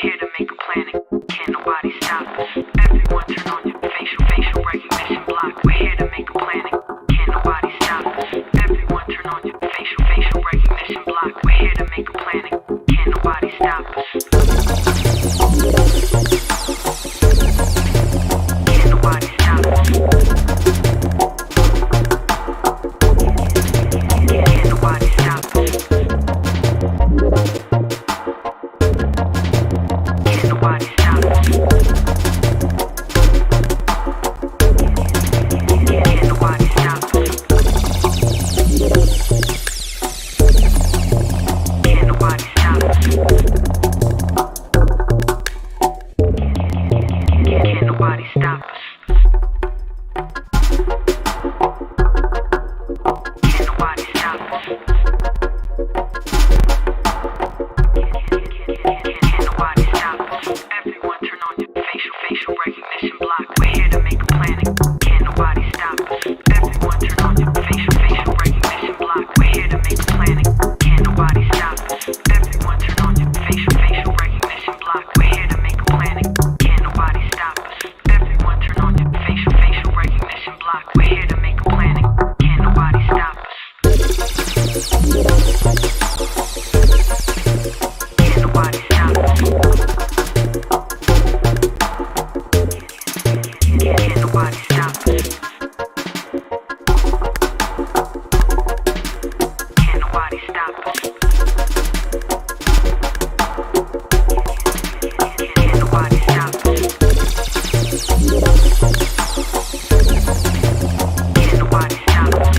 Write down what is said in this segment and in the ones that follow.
here to make a planet. Can't nobody stop us. Everyone turn on your facial recognition block. We're here to make a planet. Can't nobody stop us. Everyone turn on your facial recognition block. We're here to make a planet. Can't nobody stop us. Can't nobody stop us. Can't nobody stop us. Can't nobody stop us. Can't nobody stop us. Can't nobody stop us. Can't nobody stop us. Can't nobody stop us. Can't nobody stop us. Everyone turn on your facial recognition block. We're here to make a planet. Can't nobody stop us. Everyone turn on your facial recognition block. We're here to make a planet. Can't nobody stop us. Everyone turn on your facial recognition block. We're here to make a planet. Can't nobody stop us. Everyone turn on your facial recognition block. We're here to make a planet. Can't nobody stop us. Can't nobody stop us. Can't nobody stop us. Can't nobody stop us. Can't nobody stop us. Can't nobody stop us. Can't nobody stop us. Can't nobody stop us.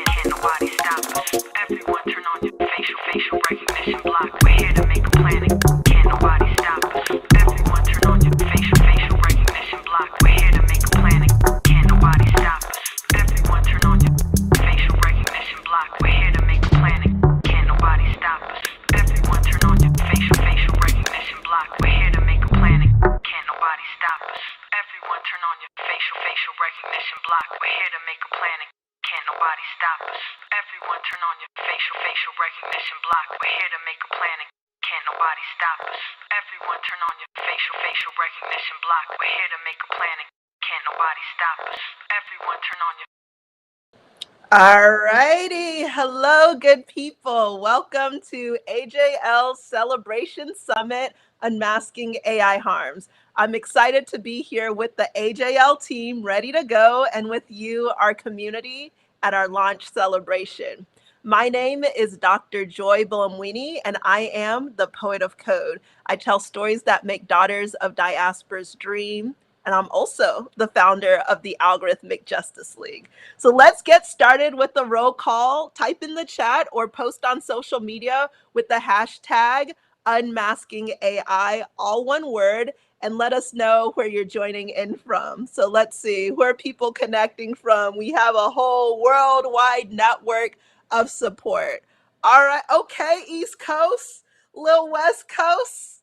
Can't nobody stop us. Everyone turn on your facial recognition block. We're here to make a planet. Can't nobody stop us. Everyone turn on your facial recognition block. We're here to make a planet. Can't nobody stop us. Everyone turn on your facial recognition block. We're here to make a planet. Can't nobody stop us. Everyone turn on your facial recognition block. We're here to make a planet. Can't nobody stop us. Everyone turn on your facial recognition block. We're here to make a planet. Can't nobody stop us. Everyone turn on your facial recognition block. We're here to make a planet. Can't nobody stop us. Everyone turn on your facial recognition block. We're here to make a planet. Can't nobody stop us. Everyone turn on your Alrighty, hello, good people. Welcome to AJL Celebration Summit, Unmasking AI Harms. I'm excited to be here with the AJL team, ready to go, and with you, our community, at our launch celebration. My name is Dr. Joy Buolamwini, and I am the Poet of Code. I tell stories that make daughters of diasporas dream, and I'm also the founder of the Algorithmic Justice League. So let's get started with the roll call. Type in the chat or post on social media with the hashtag Unmasking AI, all one word, and let us know where you're joining in from. So let's see, where are people connecting from? We have a whole worldwide network of support. All right, okay, East Coast, little West Coast,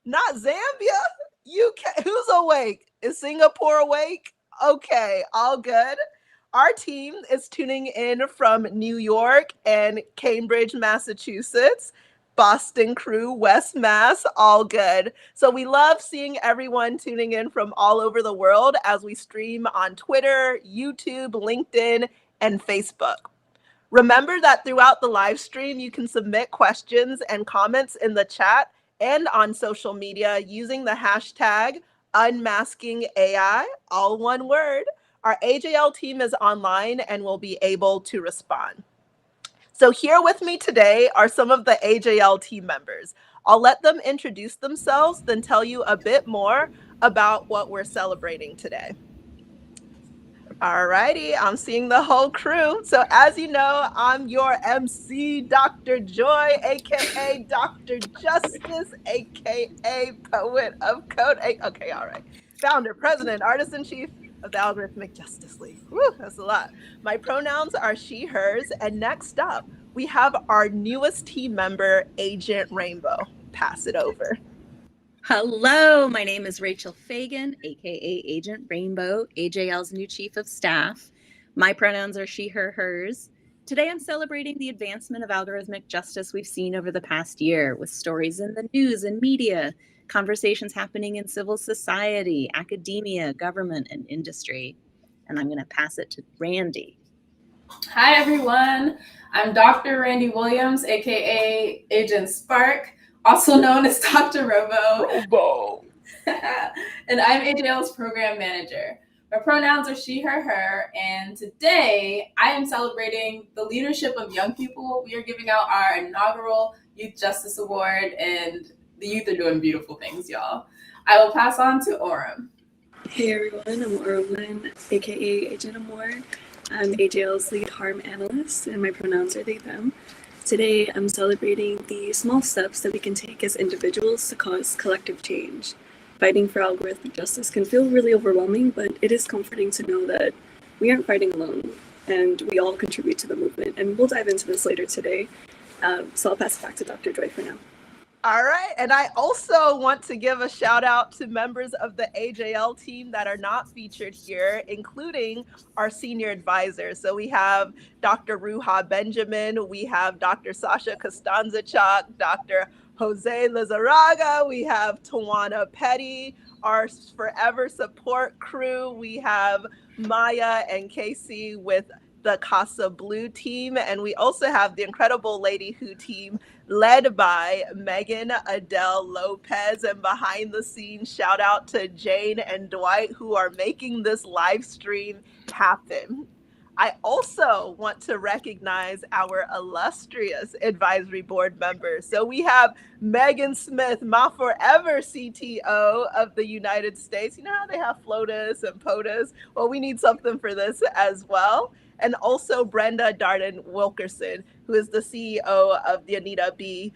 not Zambia. UK, who's awake? Is Singapore awake? Okay, all good. Our team is tuning in from New York and Cambridge, Massachusetts. Boston crew, West Mass, all good. So we love seeing everyone tuning in from all over the world as we stream on Twitter, YouTube, LinkedIn, and Facebook. Remember that throughout the live stream, you can submit questions and comments in the chat and on social media using the hashtag Unmasking AI, all one word. Our AJL team is online and will be able to respond. So here with me today are some of the AJL team members. I'll let them introduce themselves, then tell you a bit more about what we're celebrating today. All righty, I'm seeing the whole crew. So as you know, I'm your MC, Dr. Joy, aka Dr. Justice, aka Poet of Code. Okay, all right. Founder, president, artist-in-chief of the Algorithmic Justice League. Woo, that's a lot. My pronouns are she, hers, and next up, we have our newest team member, Agent Rainbow. Pass it over. Hello, my name is Rachel Fagen, aka Agent Rainbow, AJL's new chief of staff. My pronouns are she, her, hers. Today I'm celebrating the advancement of algorithmic justice we've seen over the past year, with stories in the news and media, conversations happening in civil society, academia, government, and industry. And I'm going to pass it to Randi. Hi, everyone. I'm Dr. Randi Williams, aka Agent Spark, also known as Dr. Robo. And I'm AJL's program manager. My pronouns are she, her, and today I am celebrating the leadership of young people. We are giving out our inaugural Youth Justice Award, and the youth are doing beautiful things, y'all. I will pass on to Aurum. Hey everyone, I'm Aurum Linh, aka Agent Amor. I'm AJL's lead harm analyst, and my pronouns are they, them. Today, I'm celebrating the small steps that we can take as individuals to cause collective change. Fighting for algorithmic justice can feel really overwhelming, but it is comforting to know that we aren't fighting alone, and we all contribute to the movement. And we'll dive into this later today. So I'll pass it back to Dr. Joy for now. All right. And I also want to give a shout out to members of the AJL team that are not featured here, including our senior advisors. So we have Dr. Ruha Benjamin, we have Dr. Sasha Costanza-Chak, Dr. Jose Lizarraga, we have Tawana Petty, our forever support crew. We have Maya and Casey with the Casa Blue team. And we also have the incredible Lady Who team led by Megan Adele Lopez. And behind the scenes, shout out to Jane and Dwight, who are making this live stream happen. I also want to recognize our illustrious advisory board members. So we have Megan Smith, my forever CTO of the United States. You know how they have FLOTUS and POTUS? Well, we need something for this as well. And also Brenda Darden Wilkerson, who is the CEO of the Anita B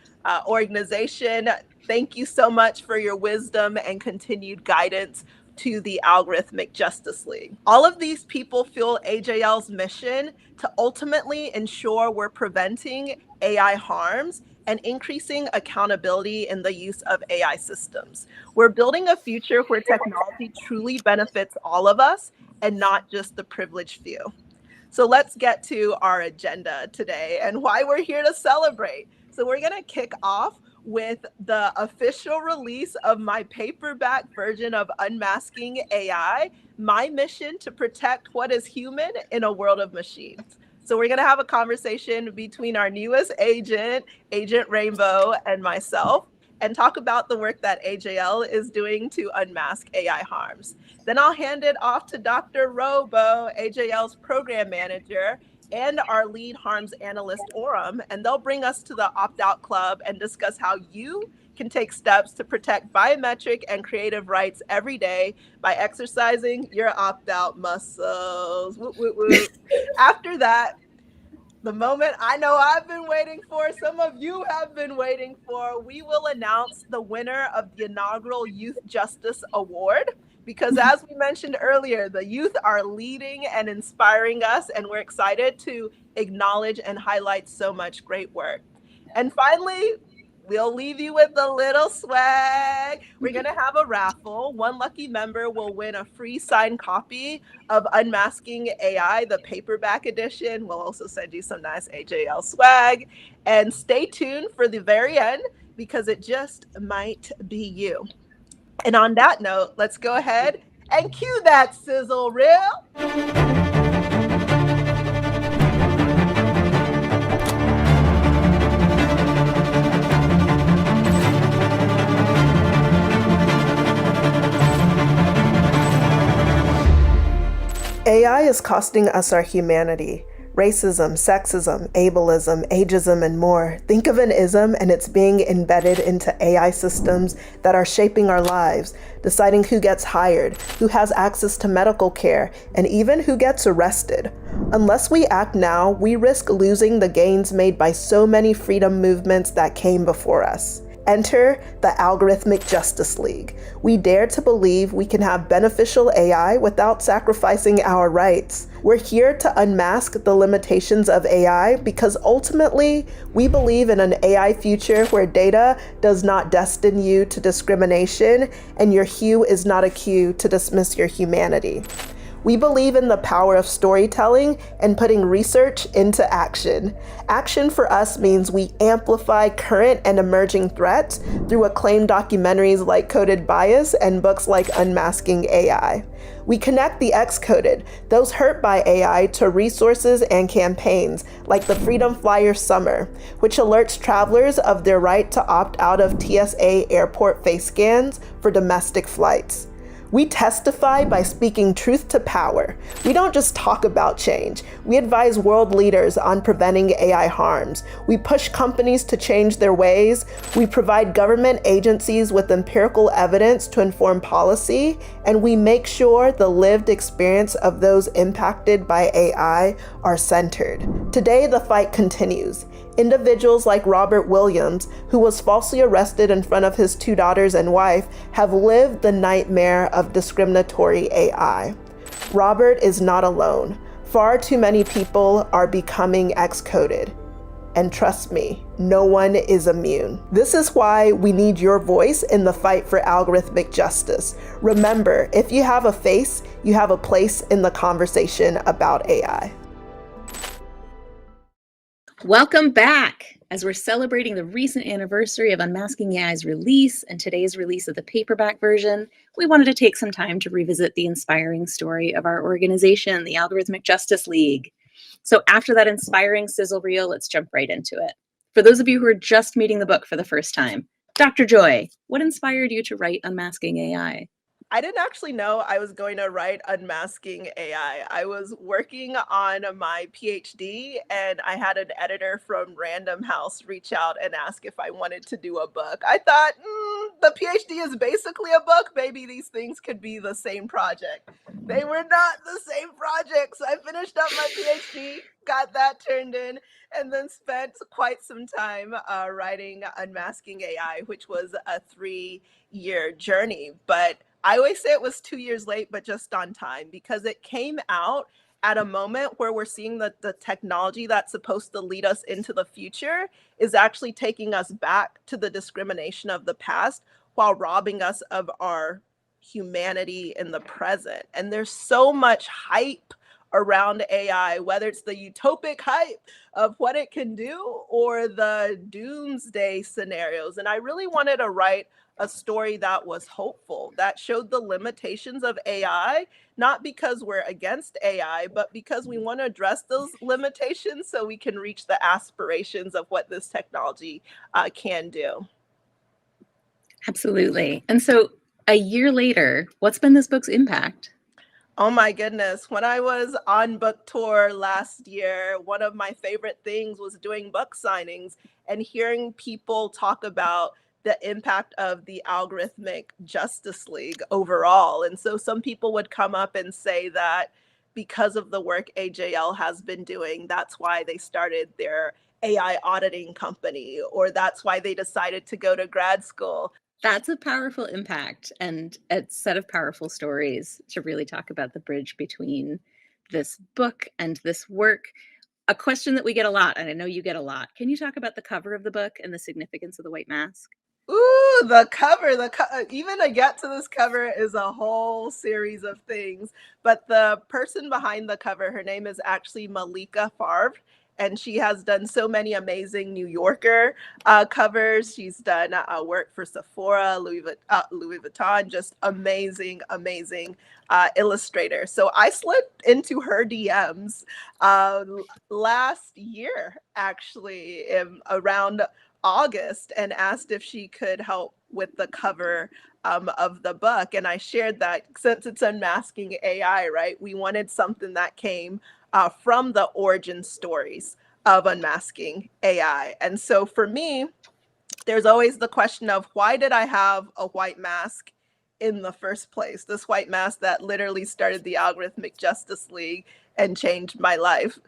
organization. Thank you so much for your wisdom and continued guidance to the Algorithmic Justice League. All of these people fuel AJL's mission to ultimately ensure we're preventing AI harms and increasing accountability in the use of AI systems. We're building a future where technology truly benefits all of us and not just the privileged few. So let's get to our agenda today and why we're here to celebrate. So we're going to kick off with the official release of my paperback version of Unmasking AI, my mission to protect what is human in a world of machines. So we're going to have a conversation between our newest agent, Agent Rainbow, and myself, and talk about the work that AJL is doing to unmask AI harms. Then I'll hand it off to Dr. Robo, AJL's program manager, and our lead harms analyst, Aurum, and they'll bring us to the opt-out club and discuss how you can take steps to protect biometric and creative rights every day by exercising your opt-out muscles. Woo, woo, woo. After that, the moment I know I've been waiting for, some of you have been waiting for, we will announce the winner of the inaugural Youth Justice Award. Because as we mentioned earlier, the youth are leading and inspiring us, and we're excited to acknowledge and highlight so much great work. And finally, we'll leave you with a little swag. We're going to have a raffle. One lucky member will win a free signed copy of Unmasking AI, the paperback edition. We'll also send you some nice AJL swag. And stay tuned for the very end, because it just might be you. And on that note, let's go ahead and cue that sizzle reel. AI is costing us our humanity. Racism, sexism, ableism, ageism, and more. Think of an ism and it's being embedded into AI systems that are shaping our lives, deciding who gets hired, who has access to medical care, and even who gets arrested. Unless we act now, we risk losing the gains made by so many freedom movements that came before us. Enter the Algorithmic Justice League. We dare to believe we can have beneficial AI without sacrificing our rights. We're here to unmask the limitations of AI because ultimately, we believe in an AI future where data does not destine you to discrimination and your hue is not a cue to dismiss your humanity. We believe in the power of storytelling and putting research into action. Action for us means we amplify current and emerging threats through acclaimed documentaries like Coded Bias and books like Unmasking AI. We connect the ex-coded, those hurt by AI, to resources and campaigns like the Freedom Flyer Summer, which alerts travelers of their right to opt out of TSA airport face scans for domestic flights. We testify by speaking truth to power. We don't just talk about change. We advise world leaders on preventing AI harms. We push companies to change their ways. We provide government agencies with empirical evidence to inform policy. And we make sure the lived experience of those impacted by AI are centered. Today, the fight continues. Individuals like Robert Williams, who was falsely arrested in front of his 2 daughters and wife, have lived the nightmare of discriminatory AI. Robert is not alone. Far too many people are becoming ex-coded. And trust me, no one is immune. This is why we need your voice in the fight for algorithmic justice. Remember, if you have a face, you have a place in the conversation about AI. Welcome back. As we're celebrating the recent anniversary of Unmasking AI's release and today's release of the paperback version, we wanted to take some time to revisit the inspiring story of our organization, the Algorithmic Justice League. So after that inspiring sizzle reel, let's jump right into it. For those of you who are just meeting the book for the first time, Dr. Joy, what inspired you to write Unmasking AI? I didn't actually know I was going to write Unmasking AI. I was working on my PhD and I had an editor from Random House reach out and ask if I wanted to do a book. I thought, the PhD is basically a book. Maybe these things could be the same project. They were not the same projects. I finished up my PhD, got that turned in, and then spent quite some time writing Unmasking AI, which was a 3-year journey. But I always say it was 2 years late, but just on time, because it came out at a moment where we're seeing that the technology that's supposed to lead us into the future is actually taking us back to the discrimination of the past while robbing us of our humanity in the present. And there's so much hype around AI, whether it's the utopic hype of what it can do or the doomsday scenarios. And I really wanted to write a story that was hopeful, that showed the limitations of AI, not because we're against AI, but because we want to address those limitations so we can reach the aspirations of what this technology can do. Absolutely. And so a year later, what's been this book's impact? Oh my goodness. When I was on book tour last year, one of my favorite things was doing book signings and hearing people talk about the impact of the Algorithmic Justice League overall. And so some people would come up and say that because of the work AJL has been doing, that's why they started their AI auditing company, or that's why they decided to go to grad school. That's a powerful impact and a set of powerful stories to really talk about the bridge between this book and this work. A question that we get a lot, and I know you get a lot. Can you talk about the cover of the book and the significance of the white mask? Ooh, the cover, even to get to this cover is a whole series of things. But the person behind the cover, her name is actually Malika Favre, and she has done so many amazing New Yorker covers. She's done work for Sephora, Louis Vuitton, just amazing, amazing illustrator. So I slid into her DMs last year, actually, around August, and asked if she could help with the cover of the book. And I shared that since it's Unmasking AI, right? We wanted something that came from the origin stories of Unmasking AI. And so for me, there's always the question of why did I have a white mask in the first place? This white mask that literally started the Algorithmic Justice League and changed my life.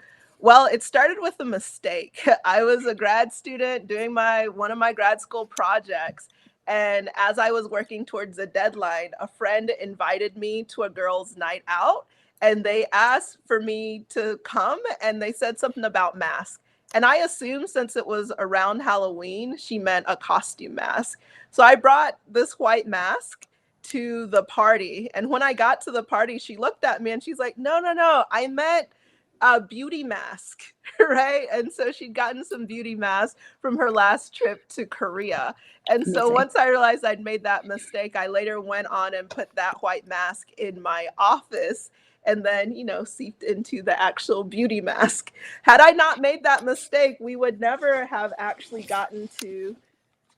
Well, it started with a mistake. I was a grad student doing one of my grad school projects. And as I was working towards a deadline, a friend invited me to a girls' night out and they asked for me to come and they said something about masks. And I assumed since it was around Halloween, she meant a costume mask. So I brought this white mask to the party. And when I got to the party, she looked at me and she's like, no, no, no, I meant a beauty mask, right? And so she'd gotten some beauty masks from her last trip to Korea. And so Amazing. once I realized I'd made that mistake, I later went on and put that white mask in my office and then, seeped into the actual beauty mask. Had I not made that mistake, we would never have actually gotten to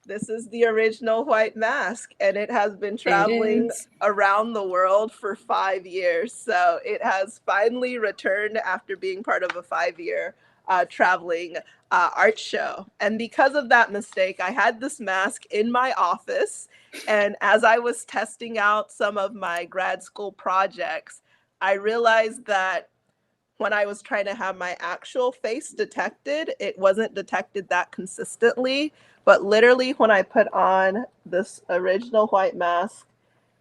this is the original white mask, and it has been traveling around the world for 5 years. So it has finally returned after being part of a 5-year traveling art show. And because of that mistake, I had this mask in my office. And as I was testing out some of my grad school projects, I realized that when I was trying to have my actual face detected, it wasn't detected that consistently. But literally, when I put on this original white mask,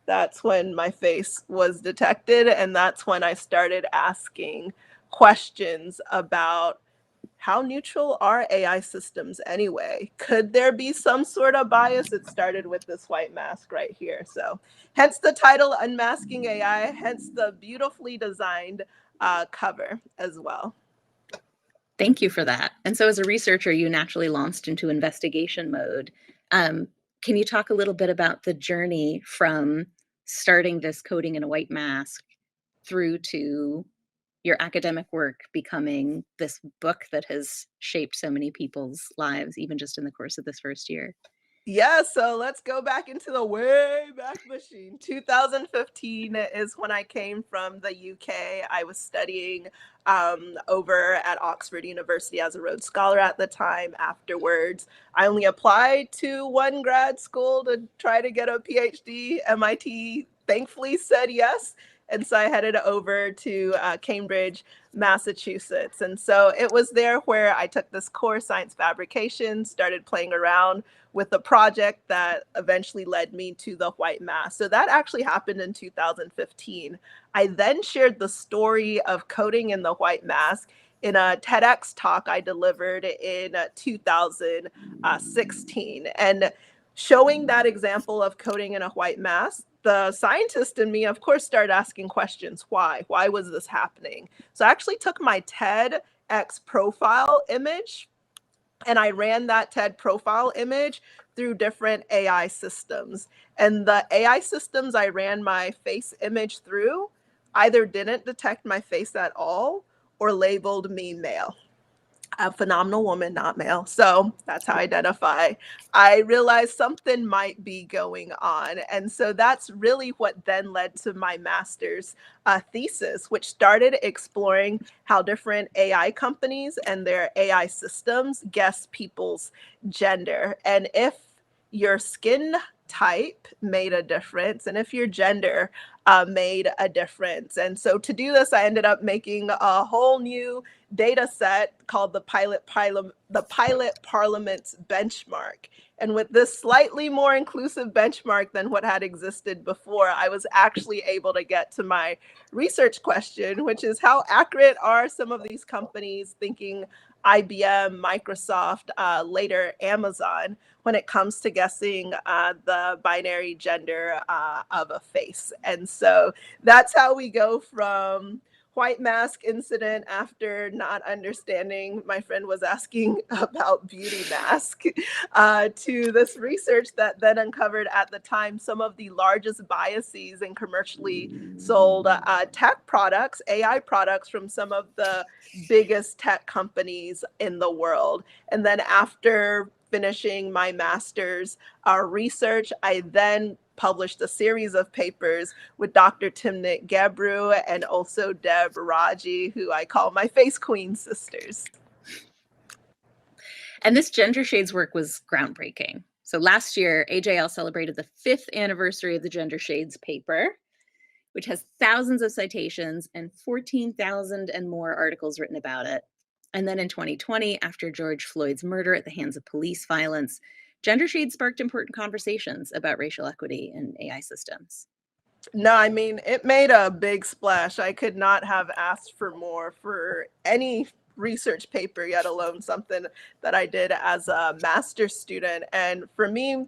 that's when my face was detected. And that's when I started asking questions about how neutral are AI systems anyway? Could there be some sort of bias? It started with this white mask right here. So hence the title, Unmasking AI, hence the beautifully designed cover as well. Thank you for that. And so as a researcher, you naturally launched into investigation mode. Can you talk a little bit about the journey from starting this coding in a white mask through to your academic work becoming this book that has shaped so many people's lives, even just in the course of this first year? Yeah, so let's go back into the way back machine. 2015 is when I came from the UK. I was studying over at Oxford University as a Rhodes Scholar at the time. Afterwards, I only applied to one grad school to try to get a PhD. MIT thankfully said yes. And so I headed over to Cambridge, Massachusetts. And so it was there where I took this course, Science Fabrication, started playing around with a project that eventually led me to the white mask. So that actually happened in 2015. I then shared the story of coding in the white mask in a TEDx talk I delivered in 2016. And showing that example of coding in a white mask, the scientist in me, of course, started asking questions. Why? Why was this happening? So I actually took my TEDx profile image and I ran that TED profile image through different AI systems. And the AI systems I ran my face image through either didn't detect my face at all or labeled me male. A phenomenal woman, not male. So that's how I identify. I realized something might be going on. And so that's really what then led to my master's thesis, which started exploring how different AI companies and their AI systems guess people's gender. And if your skin type made a difference and if your gender made a difference. And so to do this, I ended up making a whole new data set called the Pilot Parliaments benchmark. And with this slightly more inclusive benchmark than what had existed before, I was actually able to get to my research question, which is how accurate are some of these companies, thinking IBM, Microsoft, later Amazon, when it comes to guessing the binary gender of a face. And so that's how we go from white mask incident after not understanding, my friend was asking about beauty mask, to this research that then uncovered at the time some of the largest biases in commercially sold tech products, AI products from some of the biggest tech companies in the world. And then after finishing my master's research, I then published a series of papers with Dr. Timnit Gebru and also Deb Raji, who I call my face queen sisters. And this gender shades work was groundbreaking. So last year, AJL celebrated the 5th anniversary of the Gender Shades paper, which has thousands of citations and 14,000 and more articles written about it. And then in 2020, after George Floyd's murder at the hands of police violence, gender shade sparked important conversations about racial equity in AI systems. No, I mean, it made a big splash. I could not have asked for more for any research paper, yet alone something that I did as a master's student. And for me,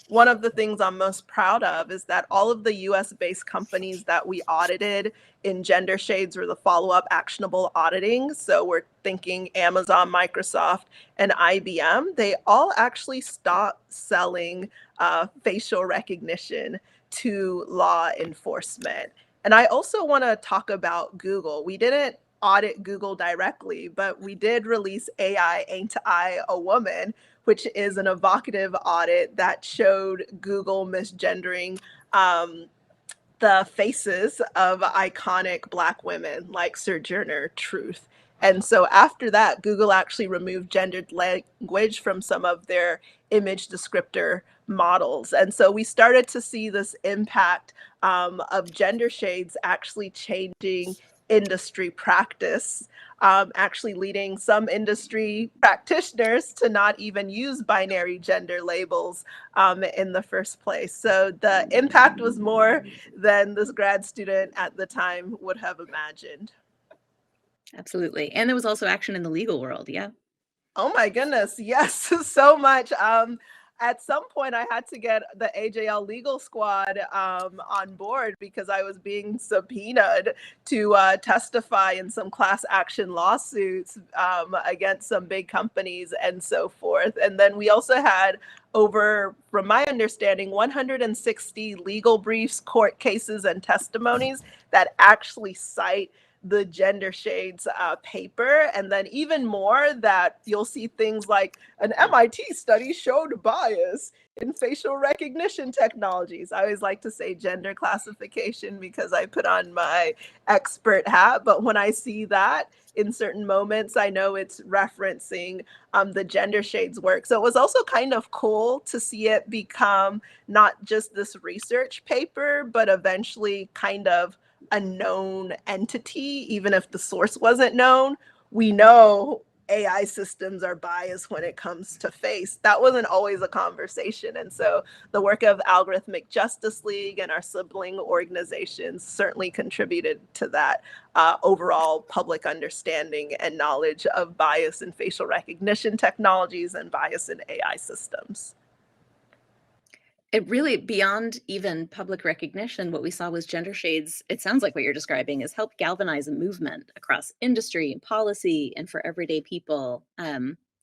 one of the things I'm most proud of is that all of the US-based companies that we audited in gender shades were the follow-up actionable auditing. So we're thinking Amazon, Microsoft, and IBM. They all actually stopped selling facial recognition to law enforcement. And I also want to talk about Google. We didn't audit Google directly, but we did release AI Ain't I a Woman, which is an evocative audit that showed Google misgendering the faces of iconic Black women like Sojourner Truth. And so after that, Google actually removed gendered language from some of their image descriptor models. And so we started to see this impact of gender shades actually changing industry practice, actually leading some industry practitioners to not even use binary gender labels in the first place. So the impact was more than this grad student at the time would have imagined. Absolutely. And there was also action in the legal world. Yeah. Oh my goodness, yes, so much. At some point, I had to get the AJL legal squad on board because I was being subpoenaed to testify in some class action lawsuits against some big companies and so forth. And then we also had over, from my understanding, 160 legal briefs, court cases, and testimonies that actually cite the gender shades paper. And then even more that you'll see things like an MIT study showed bias in facial recognition technologies. I always like to say gender classification because I put on my expert hat. But when I see that in certain moments, I know it's referencing the gender shades work. So it was also kind of cool to see it become not just this research paper, but eventually kind of a known entity, even if the source wasn't known. We know AI systems are biased when it comes to face. That wasn't always a conversation. And so the work of Algorithmic Justice League and our sibling organizations certainly contributed to that overall public understanding and knowledge of bias in facial recognition technologies and bias in AI systems. It really, beyond even public recognition, what we saw was gender shades. It sounds like what you're describing is help galvanize a movement across industry and policy and for everyday people.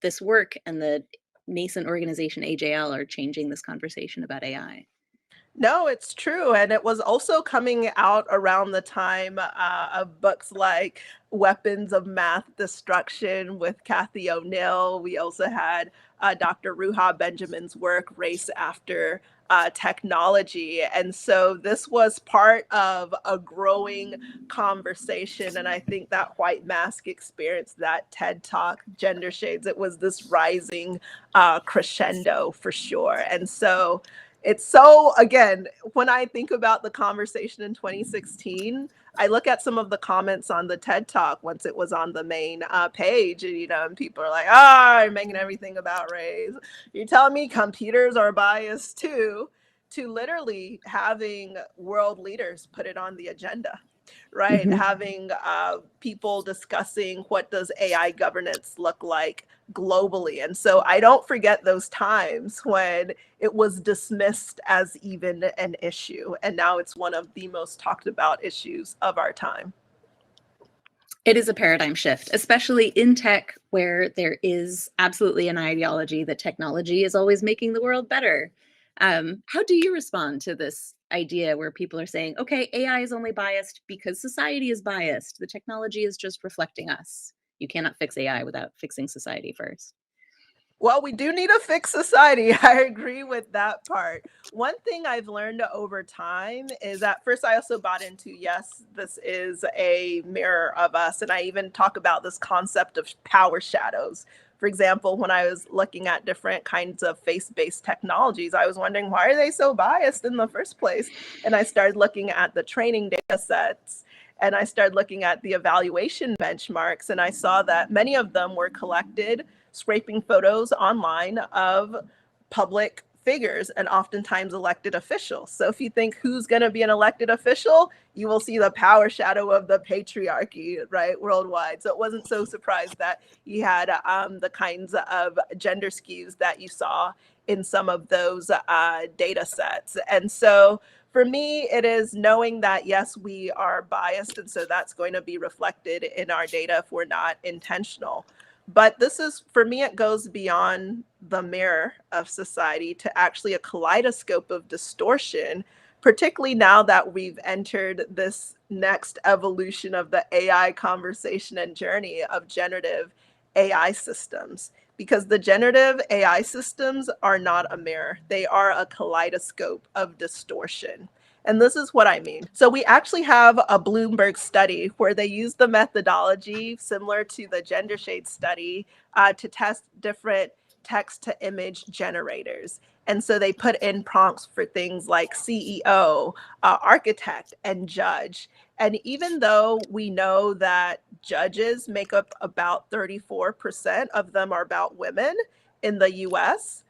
This work and the nascent organization AJL are changing this conversation about AI. No, it's true. And it was also coming out around the time of books like Weapons of Math Destruction with Kathy O'Neill. We also had Dr. Ruha Benjamin's work, Race After Technology. And so this was part of a growing conversation. And I think that White Mask experience, that TED Talk, Gender Shades, it was this rising crescendo for sure. And so it's so, again, when I think about the conversation in 2016, I look at some of the comments on the TED Talk once it was on the main page, and, and people are like, you're making everything about race. You're telling me computers are biased too, to literally having world leaders put it on the agenda, right? Mm-hmm. Having people discussing what does AI governance look like globally. And so I don't forget those times when it was dismissed as even an issue. And now it's one of the most talked about issues of our time. It is a paradigm shift, especially in tech, where there is absolutely an ideology that technology is always making the world better. How do you respond to this idea where people are saying, okay, AI is only biased because society is biased. The technology is just reflecting us. You cannot fix AI without fixing society first. Well, we do need to fix society. I agree with that part. One thing I've learned over time is at first I also bought into, yes, this is a mirror of us. And I even talk about this concept of power shadows. For example, when I was looking at different kinds of face-based technologies, I was wondering, why are they so biased in the first place? And I started looking at the training data sets. and I started looking at the evaluation benchmarks, and I saw that many of them were collected scraping photos online of public figures and oftentimes elected officials. So if you think who's going to be an elected official, you will see the power shadow of the patriarchy, right, worldwide. So it wasn't so surprised that you had the kinds of gender skews that you saw in some of those data sets. And so for me, it is knowing that, yes, we are biased, and so that's going to be reflected in our data if we're not intentional. But this is, for me, it goes beyond the mirror of society to actually a kaleidoscope of distortion, particularly now that we've entered this next evolution of the AI conversation and journey of generative AI systems. Because the generative AI systems are not a mirror, they are a kaleidoscope of distortion. And this is what I mean. So we actually have a Bloomberg study where they use the methodology similar to the gender shade study to test different text to image generators. And so they put in prompts for things like CEO, architect, and judge. And even though we know that judges make up about 34% of them are about women in the US,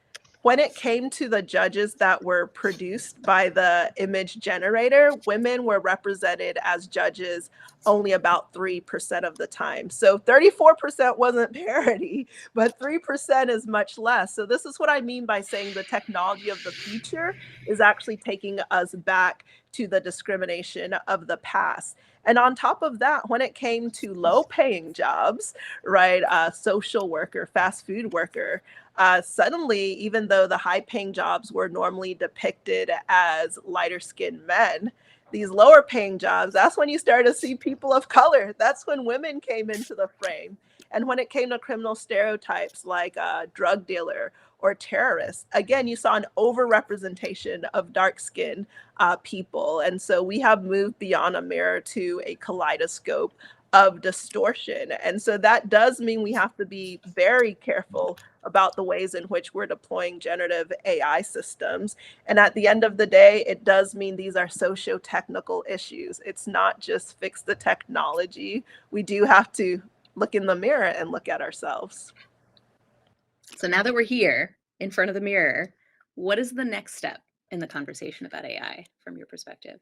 when it came to the judges that were produced by the image generator, women were represented as judges only about 3% of the time. So 34% wasn't parity, but 3% is much less. So this is what I mean by saying the technology of the future is actually taking us back to the discrimination of the past. And on top of that, when it came to low paying jobs, right, social worker, fast food worker, suddenly, even though the high paying jobs were normally depicted as lighter skinned men, these lower paying jobs, that's when you start to see people of color. That's when women came into the frame. And when it came to criminal stereotypes like a drug dealer or terrorist, again, you saw an overrepresentation of dark skinned people. And so we have moved beyond a mirror to a kaleidoscope of distortion. And so that does mean we have to be very careful about the ways in which we're deploying generative AI systems. And at the end of the day, it does mean these are socio-technical issues. It's not just fix the technology. We do have to look in the mirror and look at ourselves. So now that we're here in front of the mirror, what is the next step in the conversation about AI from your perspective?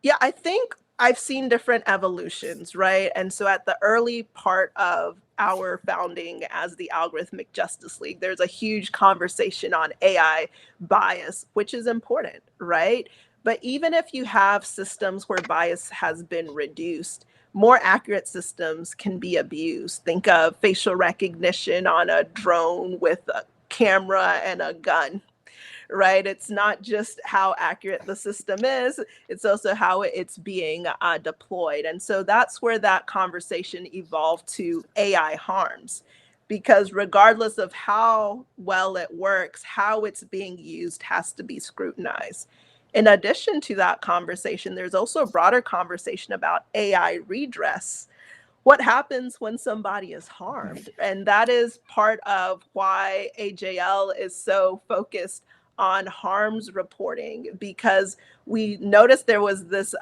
Yeah, I think I've seen different evolutions, right? And so at the early part of our founding as the Algorithmic Justice League, there's a huge conversation on AI bias, which is important, right? But even if you have systems where bias has been reduced, more accurate systems can be abused. Think of facial recognition on a drone with a camera and a gun, right? It's not just how accurate the system is, it's also how it's being deployed. And so that's where that conversation evolved to AI harms. Because regardless of how well it works, how it's being used has to be scrutinized. In addition to that conversation, there's also a broader conversation about AI redress. What happens when somebody is harmed? And that is part of why AJL is so focused on harms reporting, because we noticed there was this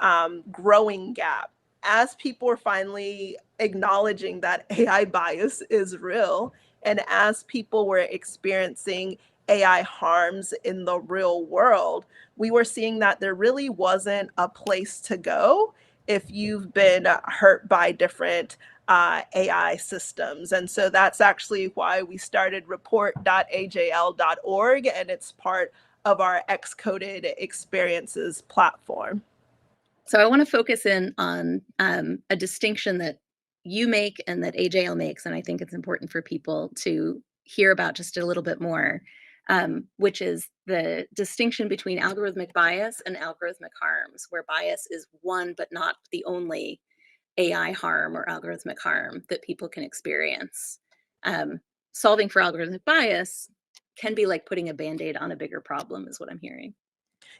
growing gap as people were finally acknowledging that AI bias is real, and as people were experiencing AI harms in the real world, we were seeing that there really wasn't a place to go if you've been hurt by different AI systems. And so that's actually why we started report.ajl.org, and it's part of our Xcoded Experiences platform. So I want to focus in on a distinction that you make and that AJL makes, and I think it's important for people to hear about just a little bit more, which is the distinction between algorithmic bias and algorithmic harms, where bias is one but not the only AI harm or algorithmic harm that people can experience. Solving for algorithmic bias can be like putting a Band-Aid on a bigger problem, is what I'm hearing.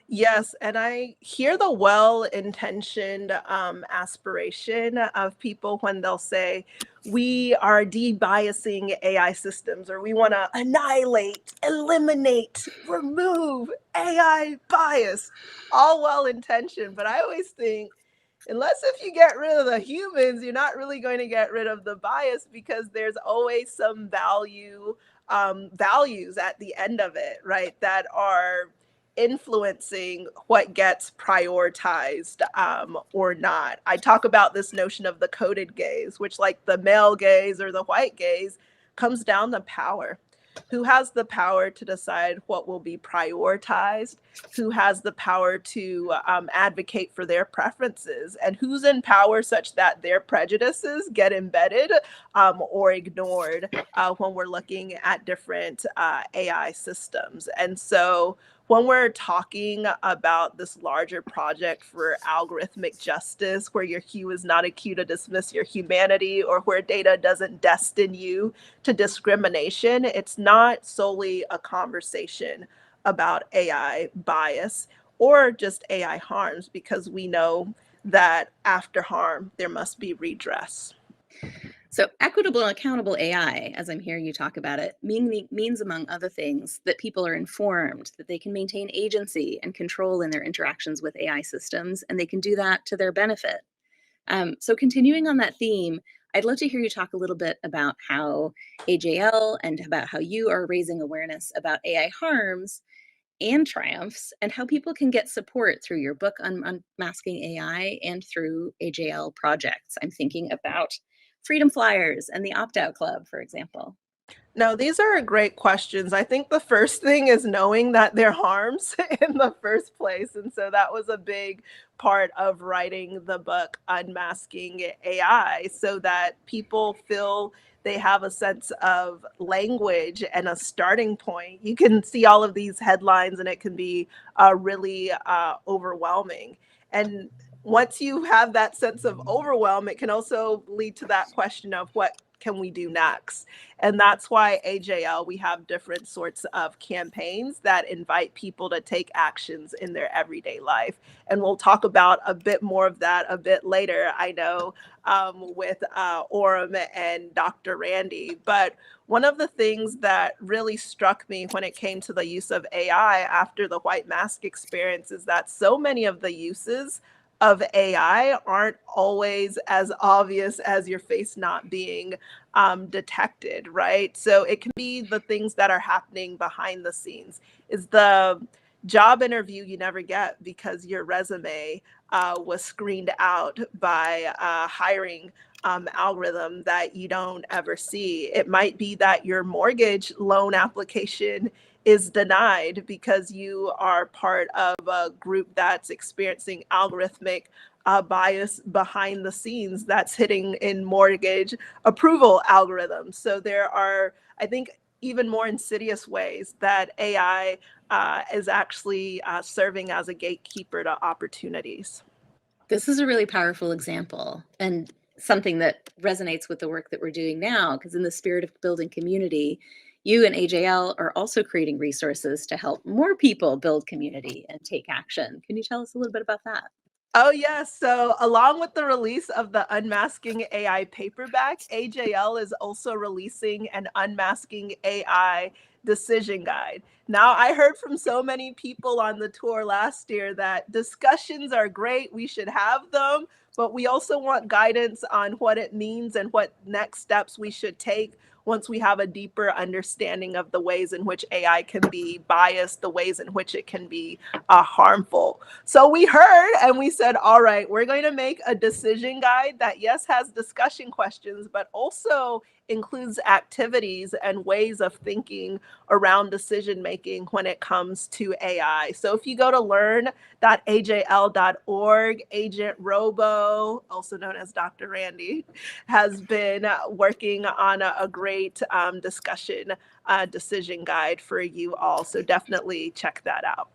Yes, and I hear the well-intentioned aspiration of people when they'll say, we are debiasing AI systems, or we want to annihilate, eliminate, remove AI bias. All well-intentioned, but I always think Unless if you get rid of the humans, you're not really going to get rid of the bias because there's always some values at the end of it, right? That are influencing what gets prioritized or not. I talk about this notion of the coded gaze, which like the male gaze or the white gaze comes down to power. Who has the power to decide what will be prioritized? Who has the power to advocate for their preferences? And who's in power such that their prejudices get embedded or ignored when we're looking at different AI systems? And so when we're talking about this larger project for algorithmic justice, where your hue is not a cue to dismiss your humanity or where data doesn't destine you to discrimination, it's not solely a conversation about AI bias or just AI harms, because we know that after harm, there must be redress. So equitable and accountable AI, as I'm hearing you talk about it, means, among other things, that people are informed, that they can maintain agency and control in their interactions with AI systems, and they can do that to their benefit. So continuing on that theme, I'd love to hear you talk a little bit about how AJL and about how you are raising awareness about AI harms and triumphs, and how people can get support through your book Unmasking AI and through AJL projects. I'm thinking about Freedom Flyers and the Opt-out Club, for example. No, these are great questions. I think the first thing is knowing that they're harms in the first place. And so that was a big part of writing the book Unmasking AI, so that people feel they have a sense of language and a starting point. You can see all of these headlines and it can be really overwhelming. And once you have that sense of overwhelm, it can also lead to that question of what can we do next? And that's why AJL, we have different sorts of campaigns that invite people to take actions in their everyday life. And we'll talk about a bit more of that a bit later, I know, with Aurum and Dr. Randi. But one of the things that really struck me when it came to the use of AI after the white mask experience is that so many of the uses of AI aren't always as obvious as your face not being detected, right? So it can be the things that are happening behind the scenes. Is the job interview you never get because your resume was screened out by a hiring algorithm that you don't ever see. It might be that your mortgage loan application is denied because you are part of a group that's experiencing algorithmic bias behind the scenes that's hitting in mortgage approval algorithms. So there are, I think, even more insidious ways that AI is actually serving as a gatekeeper to opportunities. This is a really powerful example and something that resonates with the work that we're doing now, because in the spirit of building community, you and AJL are also creating resources to help more people build community and take action. Can you tell us a little bit about that? Oh, yes. So, along with the release of the Unmasking AI paperback, AJL is also releasing an Unmasking AI decision guide. Now, I heard from so many people on the tour last year that discussions are great, we should have them, but we also want guidance on what it means and what next steps we should take once we have a deeper understanding of the ways in which AI can be biased, the ways in which it can be harmful. So we heard and we said, all right, we're going to make a decision guide that, yes, has discussion questions, but also includes activities and ways of thinking around decision making when it comes to AI. So if you go to learn.ajl.org, Agent Robo, also known as Dr. Randi, has been working on a great discussion decision guide for you all. So definitely check that out.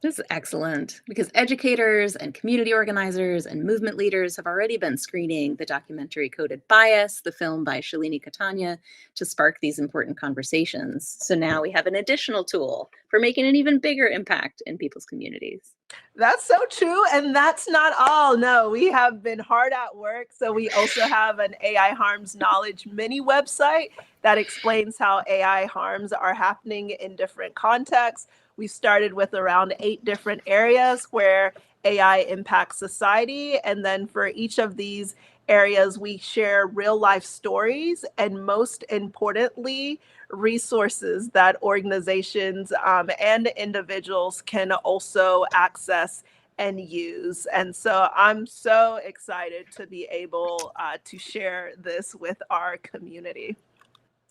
This is excellent, because educators and community organizers and movement leaders have already been screening the documentary Coded Bias, the film by Shalini Catania, to spark these important conversations. So now we have an additional tool for making an even bigger impact in people's communities. That's so true. And that's not all. No, we have been hard at work. So we also have an AI harms knowledge mini website that explains how AI harms are happening in different contexts. We started with around 8 different areas where AI impacts society. And then for each of these areas, we share real life stories and, most importantly, resources that organizations and individuals can also access and use. And so I'm so excited to be able to share this with our community.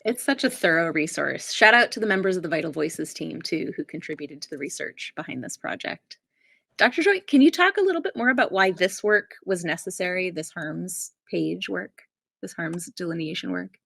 It's such a thorough resource. Shout out to the members of the Vital Voices team, too, who contributed to the research behind this project. Dr. Joy, can you talk a little bit more about why this work was necessary, this harms page work, this harms delineation work?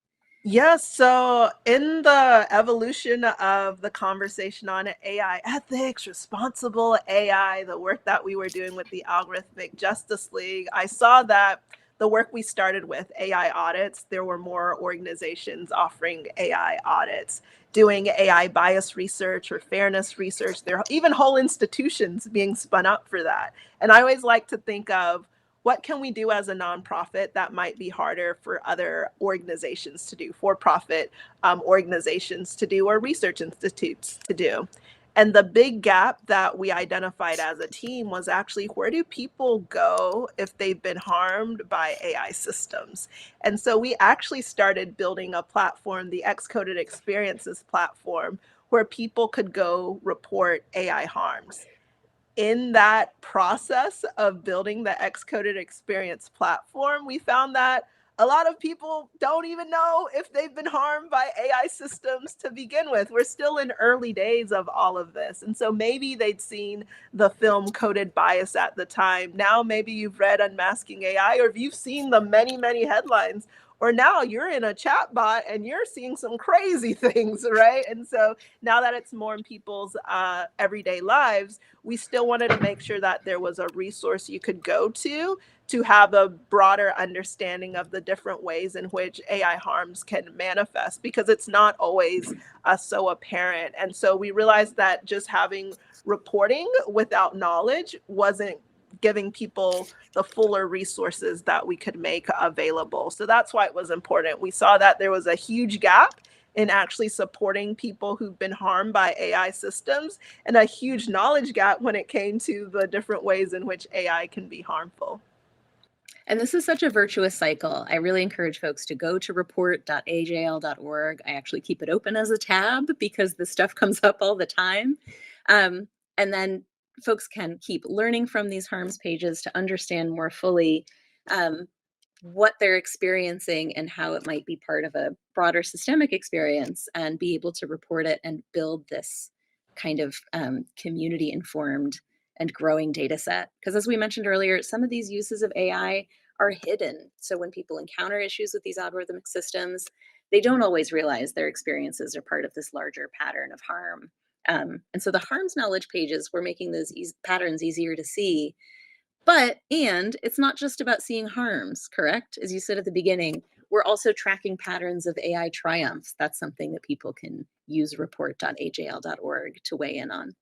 Yes, so in the evolution of the conversation on AI ethics, responsible AI, the work that we were doing with the Algorithmic Justice League, I saw that the work we started with, AI audits, there were more organizations offering AI audits, doing AI bias research or fairness research. There are even whole institutions being spun up for that. And I always like to think of, what can we do as a nonprofit that might be harder for other organizations to do, for-profit organizations to do, or research institutes to do? And the big gap that we identified as a team was actually, where do people go if they've been harmed by AI systems? And so we actually started building a platform, the Excoded Experiences platform, where people could go report AI harms. In that process of building the Excoded Experience platform, we found that a lot of people don't even know if they've been harmed by AI systems to begin with. We're still in early days of all of this. And so maybe they'd seen the film Coded Bias at the time. Now maybe you've read Unmasking AI, or if you've seen the many, many headlines, or now you're in a chat bot and you're seeing some crazy things, right? And so now that it's more in people's everyday lives, we still wanted to make sure that there was a resource you could go to have a broader understanding of the different ways in which AI harms can manifest, because it's not always so apparent. And so we realized that just having reporting without knowledge wasn't giving people the fuller resources that we could make available. So that's why it was important. We saw that there was a huge gap in actually supporting people who've been harmed by AI systems, and a huge knowledge gap when it came to the different ways in which AI can be harmful. And this is such a virtuous cycle. I really encourage folks to go to report.ajl.org. I actually keep it open as a tab because this stuff comes up all the time. And then folks can keep learning from these harms pages to understand more fully what they're experiencing and how it might be part of a broader systemic experience, and be able to report it and build this kind of community-informed and growing data set. Because as we mentioned earlier, some of these uses of AI are hidden. So when people encounter issues with these algorithmic systems, they don't always realize their experiences are part of this larger pattern of harm. And so the harms knowledge pages, we're making those patterns easier to see. And it's not just about seeing harms, correct? As you said at the beginning, we're also tracking patterns of AI triumphs. That's something that people can use report.ajl.org to weigh in on.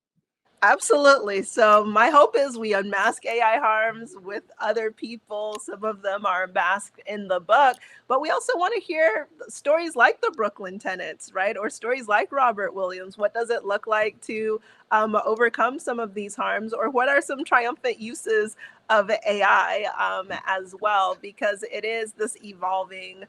Absolutely. So my hope is we unmask AI harms with other people. Some of them are masked in the book, but we also want to hear stories like the Brooklyn tenants, right? Or stories like Robert Williams. What does it look like to overcome some of these harms? Or what are some triumphant uses of AI as well? Because it is this evolving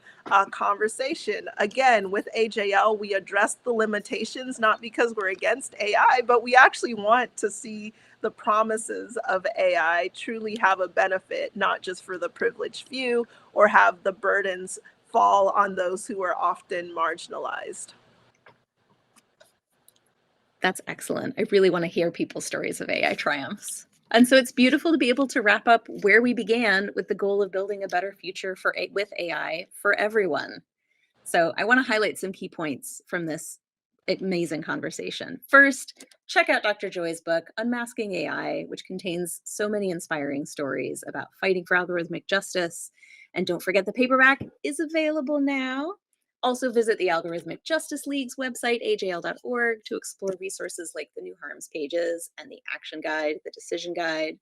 conversation. Again, with AJL, we address the limitations, not because we're against AI, but we actually want to see the promises of AI truly have a benefit, not just for the privileged few, or have the burdens fall on those who are often marginalized. That's excellent. I really want to hear people's stories of AI triumphs. And so it's beautiful to be able to wrap up where we began, with the goal of building a better future with AI for everyone. So I want to highlight some key points from this amazing conversation. First, check out Dr. Joy's book, Unmasking AI, which contains so many inspiring stories about fighting for algorithmic justice. And don't forget, the paperback is available now. Also visit the Algorithmic Justice League's website, ajl.org, to explore resources like the new harms pages and the action guide, the decision guide.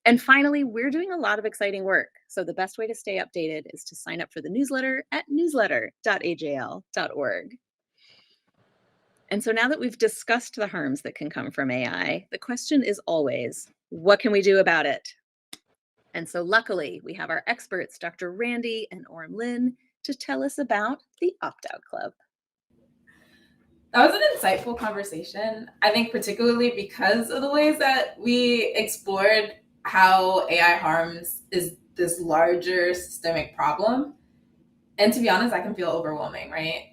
And finally, we're doing a lot of exciting work. So the best way to stay updated is to sign up for the newsletter at newsletter.ajl.org. And so now that we've discussed the harms that can come from AI, the question is always, what can we do about it? And so luckily, we have our experts, Dr. Randi and Aurum Linh, to tell us about the Opt-out Club. That was an insightful conversation, I think, particularly because of the ways that we explored how AI harms is this larger systemic problem. And to be honest, that can feel overwhelming, right?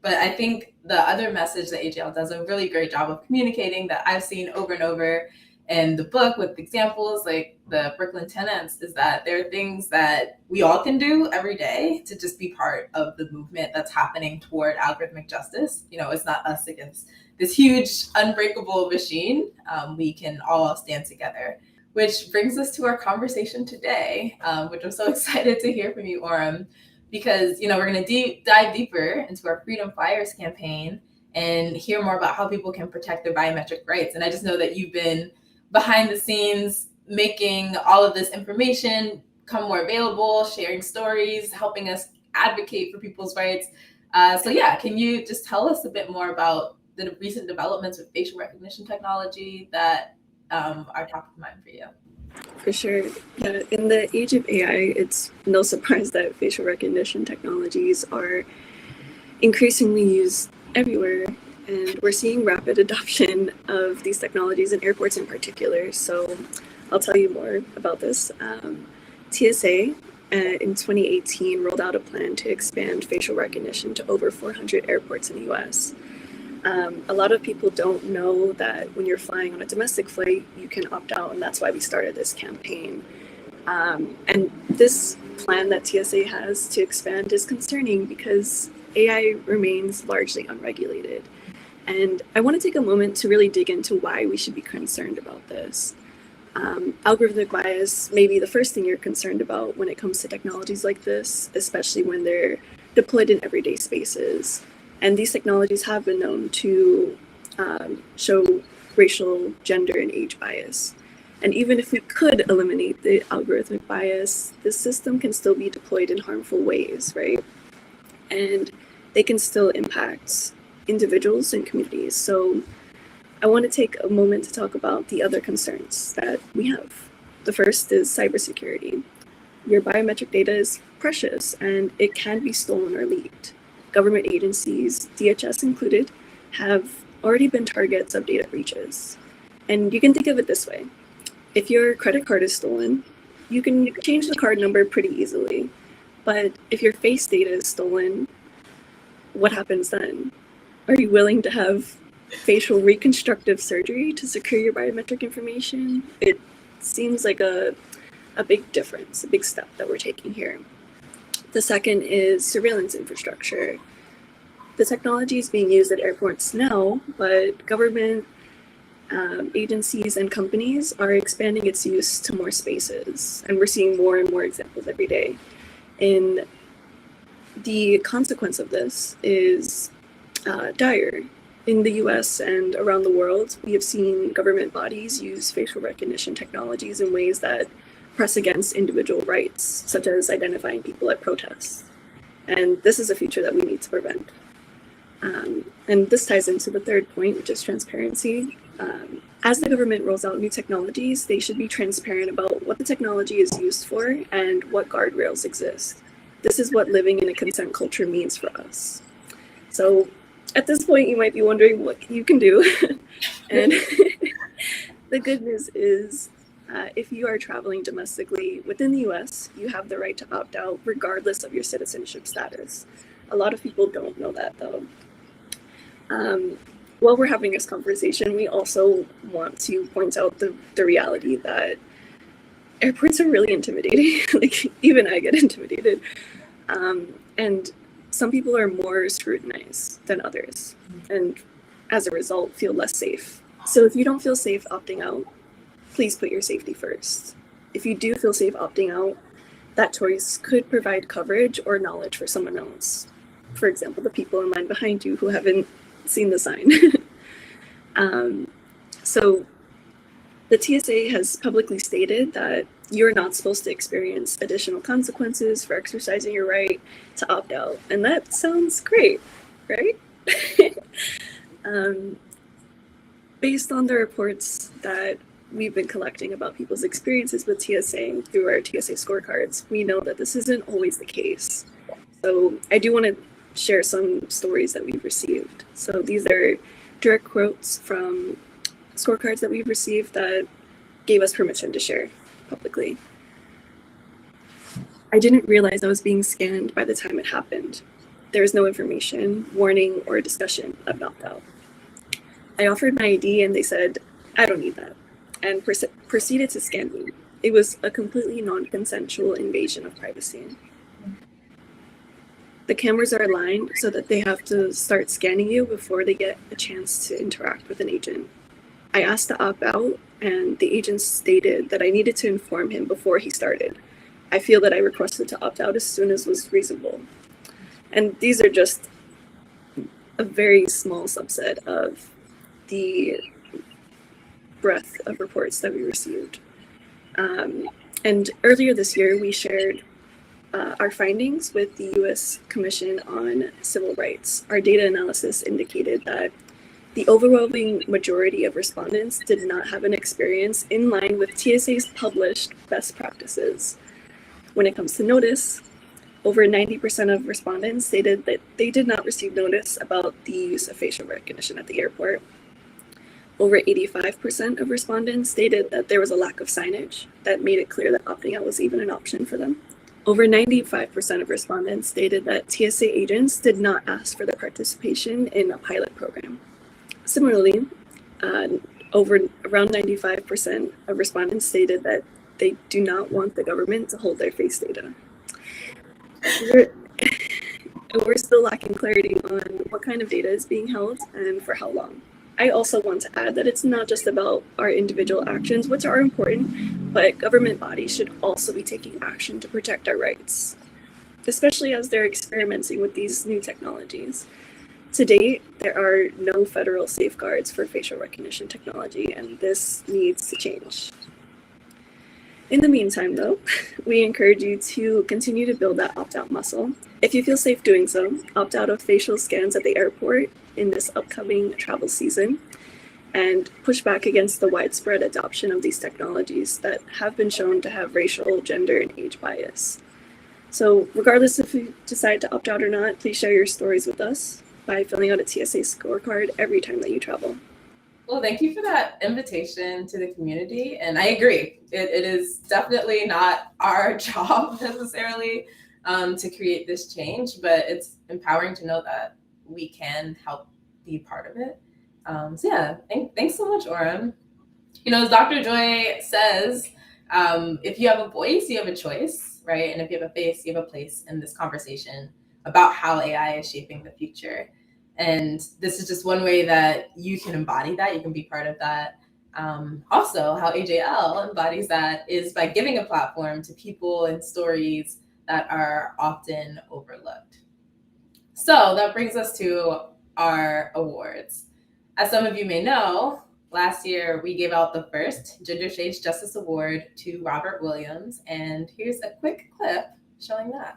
But I think the other message that AJL does a really great job of communicating that I've seen over and over in the book with examples like the Brooklyn tenants is that there are things that we all can do every day to just be part of the movement that's happening toward algorithmic justice. You know, it's not us against this huge unbreakable machine. We can all stand together, which brings us to our conversation today, which I'm so excited to hear from you, Aurum, because, you know, we're going to dive deeper into our Freedom Flyers campaign and hear more about how people can protect their biometric rights. And I just know that you've been behind the scenes making all of this information come more available, sharing stories, helping us advocate for people's rights. So yeah, can you just tell us a bit more about the recent developments with facial recognition technology that are top of mind for you? For sure. Yeah, in the age of AI, it's no surprise that facial recognition technologies are increasingly used everywhere. And we're seeing rapid adoption of these technologies in airports in particular. So I'll tell you more about this. TSA in 2018 rolled out a plan to expand facial recognition to over 400 airports in the US. A lot of people don't know that when you're flying on a domestic flight, you can opt out, and that's why we started this campaign. And this plan that TSA has to expand is concerning because AI remains largely unregulated. And I want to take a moment to really dig into why we should be concerned about this. Algorithmic bias may be the first thing you're concerned about when it comes to technologies like this, especially when they're deployed in everyday spaces. And these technologies have been known to show racial, gender, and age bias. And even if we could eliminate the algorithmic bias, the system can still be deployed in harmful ways, right? And they can still impact individuals and communities. So I want to take a moment to talk about the other concerns that we have. The first is cybersecurity. Your biometric data is precious and it can be stolen or leaked. Government agencies, DHS included, have already been targets of data breaches. And you can think of it this way. If your credit card is stolen, you can change the card number pretty easily. But if your face data is stolen, what happens then? Are you willing to have facial reconstructive surgery to secure your biometric information? It seems like a big difference, a big step that we're taking here. The second is surveillance infrastructure. The technology is being used at airports now, but government agencies and companies are expanding its use to more spaces. And we're seeing more and more examples every day. And the consequence of this is dire. In the US and around the world, we have seen government bodies use facial recognition technologies in ways that press against individual rights, such as identifying people at protests. And this is a future that we need to prevent. And this ties into the third point, which is transparency. As the government rolls out new technologies, they should be transparent about what the technology is used for and what guardrails exist. This is what living in a consent culture means for us. So at this point, you might be wondering what you can do. And the good news is, if you are traveling domestically within the US, you have the right to opt out regardless of your citizenship status. A lot of people don't know that though. While we're having this conversation, we also want to point out the reality that airports are really intimidating. Like even I get intimidated. And some people are more scrutinized than others, and as a result, feel less safe. So if you don't feel safe opting out, please put your safety first. If you do feel safe opting out, that choice could provide coverage or knowledge for someone else. For example, the people in line behind you who haven't seen the sign. So the TSA has publicly stated that you're not supposed to experience additional consequences for exercising your right to opt out. And that sounds great, right? Based on the reports that we've been collecting about people's experiences with TSA through our TSA scorecards, we know that this isn't always the case. So I do want to share some stories that we've received. So these are direct quotes from scorecards that we've received that gave us permission to share publicly. I didn't realize I was being scanned by the time it happened. There was no information, warning, or discussion of opt-out. I offered my ID and they said, I don't need that, and proceeded to scan me. It was a completely non-consensual invasion of privacy. The cameras are aligned so that they have to start scanning you before they get a chance to interact with an agent. I asked to opt out, and the agent stated that I needed to inform him before he started. I feel that I requested to opt out as soon as was reasonable. And these are just a very small subset of the breadth of reports that we received. And earlier this year, we shared our findings with the U.S. Commission on Civil Rights. Our data analysis indicated that the overwhelming majority of respondents did not have an experience in line with TSA's published best practices. When it comes to notice, over 90% of respondents stated that they did not receive notice about the use of facial recognition at the airport. Over 85% of respondents stated that there was a lack of signage that made it clear that opting out was even an option for them. Over 95% of respondents stated that TSA agents did not ask for their participation in a pilot program. Similarly, around 95% of respondents stated that they do not want the government to hold their face data. We're still lacking clarity on what kind of data is being held and for how long. I also want to add that it's not just about our individual actions, which are important, but government bodies should also be taking action to protect our rights, especially as they're experimenting with these new technologies. To date, there are no federal safeguards for facial recognition technology, and this needs to change. In the meantime, though, we encourage you to continue to build that opt-out muscle. If you feel safe doing so, opt out of facial scans at the airport in this upcoming travel season, and push back against the widespread adoption of these technologies that have been shown to have racial, gender, and age bias. So regardless if you decide to opt out or not, please share your stories with us by filling out a TSA scorecard every time that you travel. Well, thank you for that invitation to the community. And I agree, it is definitely not our job necessarily to create this change, but it's empowering to know that we can help be part of it. So yeah, thanks so much, Aurum. You know, as Dr. Joy says, if you have a voice, you have a choice, right? And if you have a face, you have a place in this conversation about how AI is shaping the future. And this is just one way that you can embody that, you can be part of that. Also, how AJL embodies that is by giving a platform to people and stories that are often overlooked. So that brings us to our awards. As some of you may know, last year we gave out the first Gender Shades Justice Award to Robert Williams, and here's a quick clip showing that.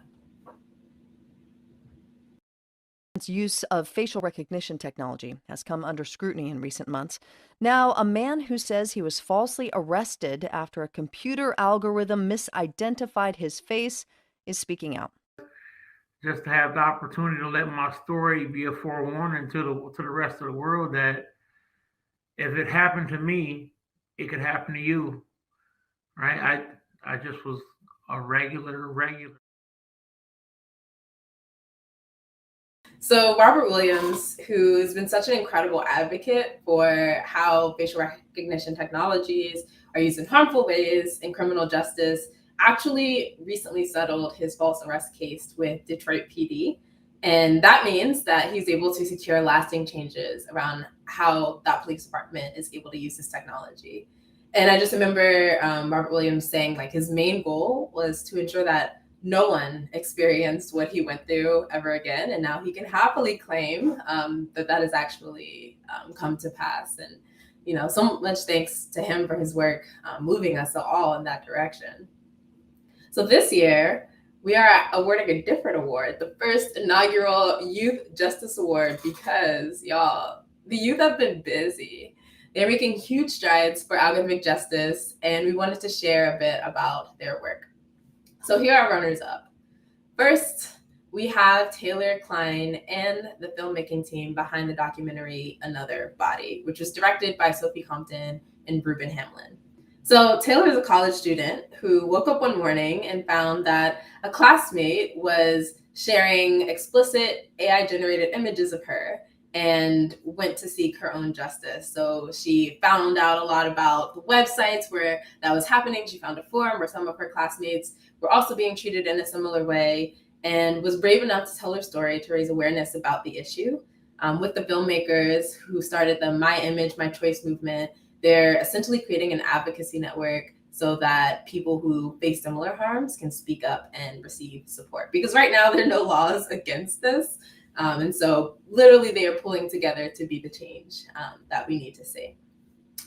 Use of facial recognition technology has come under scrutiny in recent months. Now, a man who says he was falsely arrested after a computer algorithm misidentified his face is speaking out. Just to have the opportunity to let my story be a forewarning to the rest of the world that if it happened to me, it could happen to you, right? I just was a regular. So Robert Williams, who has been such an incredible advocate for how facial recognition technologies are used in harmful ways in criminal justice, actually recently settled his false arrest case with Detroit PD. And that means that he's able to secure lasting changes around how that police department is able to use this technology. And I just remember Robert Williams saying like his main goal was to ensure that no one experienced what he went through ever again. And now he can happily claim that has actually come to pass. And, you know, so much thanks to him for his work moving us all in that direction. So this year, we are awarding a different award, the first inaugural Youth Justice Award, because y'all, the youth have been busy. They're making huge strides for algorithmic justice, and we wanted to share a bit about their work. So here are runners-up. First, we have Taylor Klein and the filmmaking team behind the documentary Another Body, which was directed by Sophie Compton and Ruben Hamlin. So Taylor is a college student who woke up one morning and found that a classmate was sharing explicit AI-generated images of her and went to seek her own justice. So she found out a lot about the websites where that was happening. She found a forum where some of her classmates were also being treated in a similar way, and was brave enough to tell her story to raise awareness about the issue. With the filmmakers who started the My Image, My Choice movement, they're essentially creating an advocacy network so that people who face similar harms can speak up and receive support. Because right now there are no laws against this. And so literally they are pulling together to be the change that we need to see.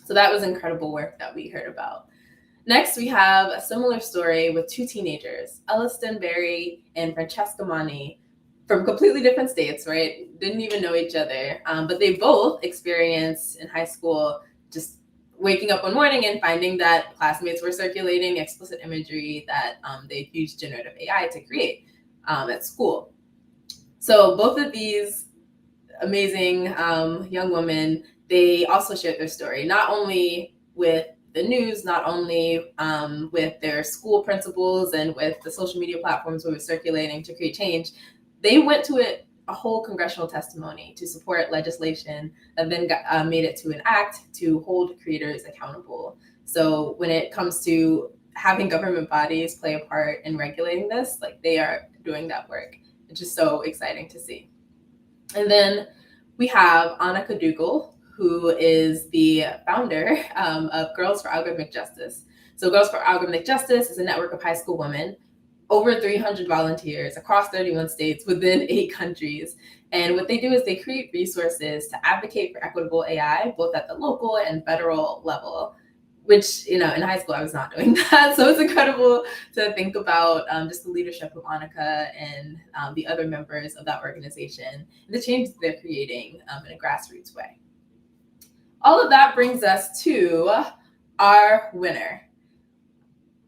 So that was incredible work that we heard about. Next, we have a similar story with two teenagers, Elliston Berry and Francesca Mani, from completely different states, right? Didn't even know each other, but they both experienced in high school just waking up one morning and finding that classmates were circulating explicit imagery that they used generative AI to create at school. So both of these amazing young women, they also shared their story, not only with the news, not only with their school principals and with the social media platforms we were circulating to create change. They went to a whole congressional testimony to support legislation that then made it to an act to hold creators accountable. So when it comes to having government bodies play a part in regulating this, like, they are doing that work. It's just so exciting to see. And then we have Annika Dougal, who is the founder of Girls for Algorithmic Justice. So Girls for Algorithmic Justice is a network of high school women, over 300 volunteers across 31 states within 8 countries. And what they do is they create resources to advocate for equitable AI, both at the local and federal level, which, in high school, I was not doing that. So it's incredible to think about just the leadership of Annika and the other members of that organization and the change that they're creating in a grassroots way. All of that brings us to our winner.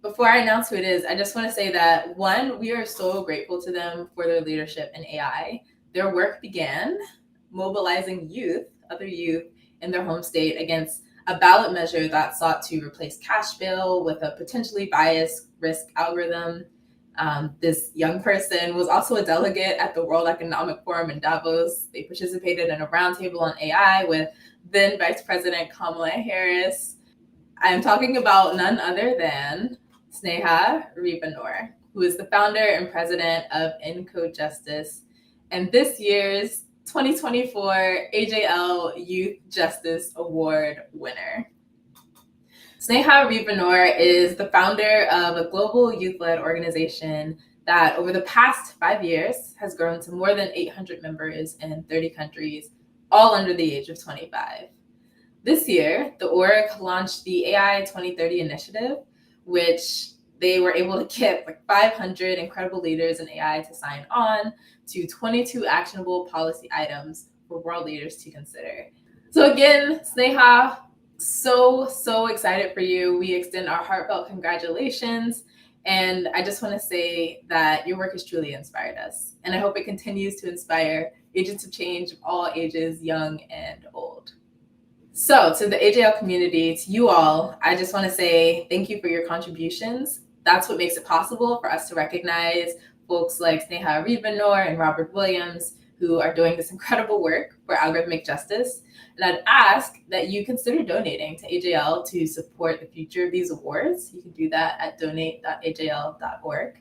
Before I announce who it is, I just want to say that, one, we are so grateful to them for their leadership in AI. Their work began mobilizing other youth in their home state against a ballot measure that sought to replace cash bail with a potentially biased risk algorithm. This young person was also a delegate at the World Economic Forum in Davos. They participated in a roundtable on AI with then Vice President Kamala Harris. I am talking about none other than Sneha Ribanor, who is the founder and president of Encode Justice, and this year's 2024 AJL Youth Justice Award winner. Sneha Ribanor is the founder of a global youth-led organization that over the past 5 years has grown to more than 800 members in 30 countries, all under the age of 25. This year, the org launched the AI 2030 initiative, which they were able to get 500 incredible leaders in AI to sign on to 22 actionable policy items for world leaders to consider. So again, Sneha, so excited for you. We extend our heartfelt congratulations. And I just want to say that your work has truly inspired us. And I hope it continues to inspire agents of change of all ages, young and old. So to the AJL community, to you all, I just want to say thank you for your contributions. That's what makes it possible for us to recognize folks like Sneha Ribanor and Robert Williams, who are doing this incredible work for algorithmic justice. And I'd ask that you consider donating to AJL to support the future of these awards. You can do that at donate.ajl.org.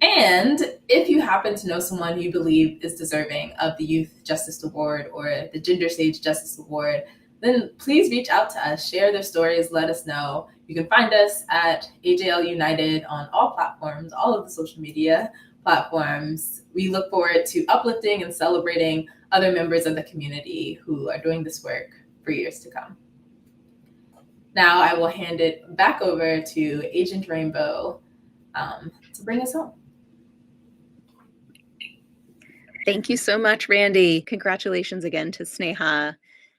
And if you happen to know someone you believe is deserving of the Youth Justice Award or the Gender Sage Justice Award, then please reach out to us, share their stories, let us know. You can find us at AJL United on all platforms, all of the social media platforms. We look forward to uplifting and celebrating other members of the community who are doing this work for years to come. Now I will hand it back over to Agent Rainbow to bring us home. Thank you so much, Randi. Congratulations again to Sneha.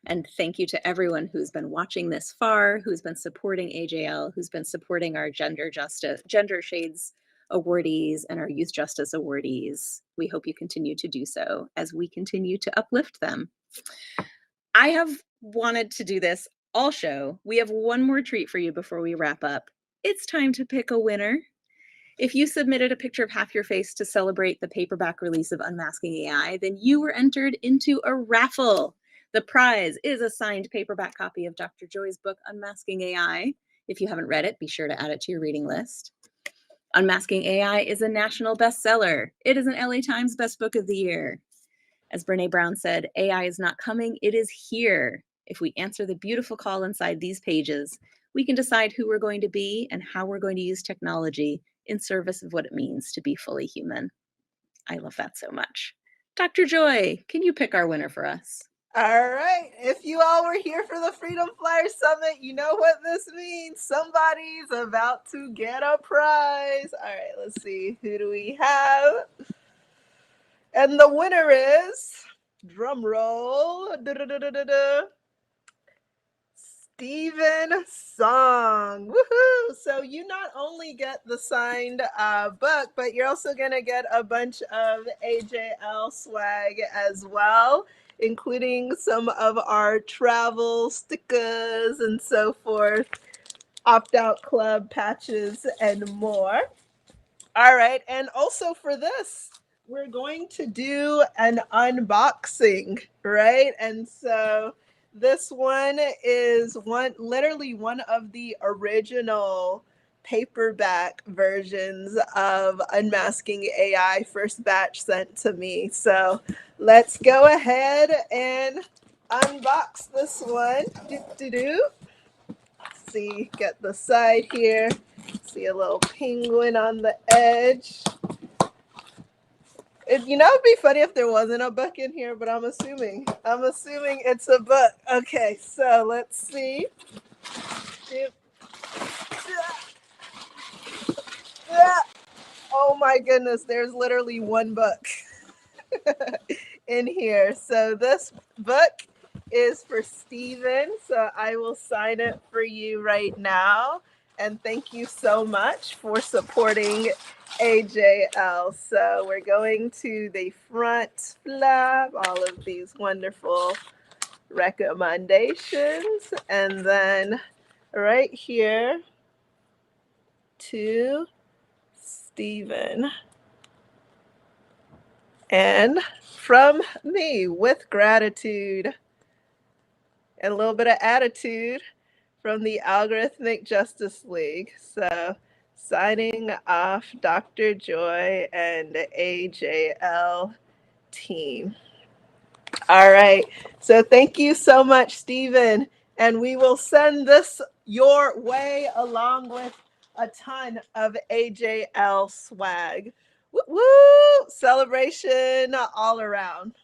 And thank you to everyone who's been watching this far, who's been supporting AJL, who's been supporting our Gender Shades awardees and our Youth Justice awardees. We hope you continue to do so as we continue to uplift them. I have wanted to do this all show. We have one more treat for you before we wrap up. It's time to pick a winner. If you submitted a picture of half your face to celebrate the paperback release of Unmasking AI, then you were entered into a raffle. The prize is a signed paperback copy of Dr. Joy's book, Unmasking AI. If you haven't read it, be sure to add it to your reading list. Unmasking AI is a national bestseller. It is an LA Times Best Book of the Year. As Brené Brown said, AI is not coming, it is here. If we answer the beautiful call inside these pages, we can decide who we're going to be and how we're going to use technology in service of what it means to be fully human. I love that so much. Dr. Joy, can you pick our winner for us? All right. If you all were here for the Freedom Flyer Summit, you know what this means. Somebody's about to get a prize. All right, let's see. Who do we have? And the winner is, drum roll, Stephen Song. Woohoo! So you not only get the signed book, but you're also going to get a bunch of AJL swag as well, including some of our travel stickers and so forth, opt-out club patches and more. All right. And also for this, we're going to do an unboxing, right? And so this one is literally one of the original paperback versions of Unmasking AI, first batch sent to me. So let's go ahead and unbox this one. See, get the side here. See a little penguin on the edge. It'd be funny if there wasn't a book in here, but I'm assuming it's a book. Okay, so let's see. Oh my goodness, there's literally one book in here. So this book is for Stephen, so I will sign it for you right now. And thank you so much for supporting AJL. So we're going to the front flap, all of these wonderful recommendations, and then right here to Stephen. And from me, with gratitude and a little bit of attitude, from the Algorithmic Justice League. So signing off, Dr. Joy and AJL team. All right. So thank you so much, Stephen. And we will send this your way along with a ton of AJL swag. Woo woo! Celebration all around.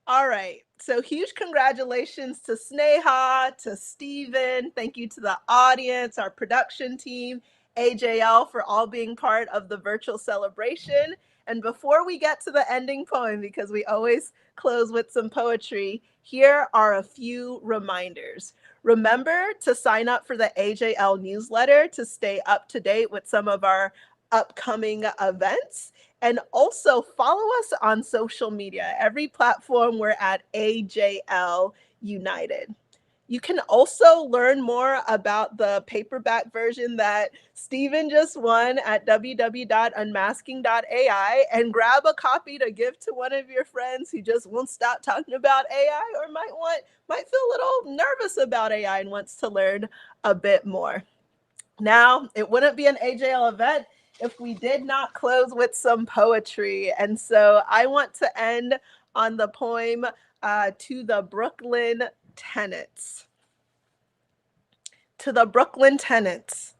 All right. So huge congratulations to Sneha, to Stephen. Thank you to the audience, our production team, AJL, for all being part of the virtual celebration. And before we get to the ending poem, because we always close with some poetry, here are a few reminders. Remember to sign up for the AJL newsletter to stay up to date with some of our upcoming events. And also follow us on social media. Every platform, we're at AJL United. You can also learn more about the paperback version that Stephen just won at www.unmasking.ai and grab a copy to give to one of your friends who just won't stop talking about AI or might feel a little nervous about AI and wants to learn a bit more. Now, it wouldn't be an AJL event if we did not close with some poetry. And so I want to end on the poem To the Brooklyn Tenants. To the Brooklyn tenants,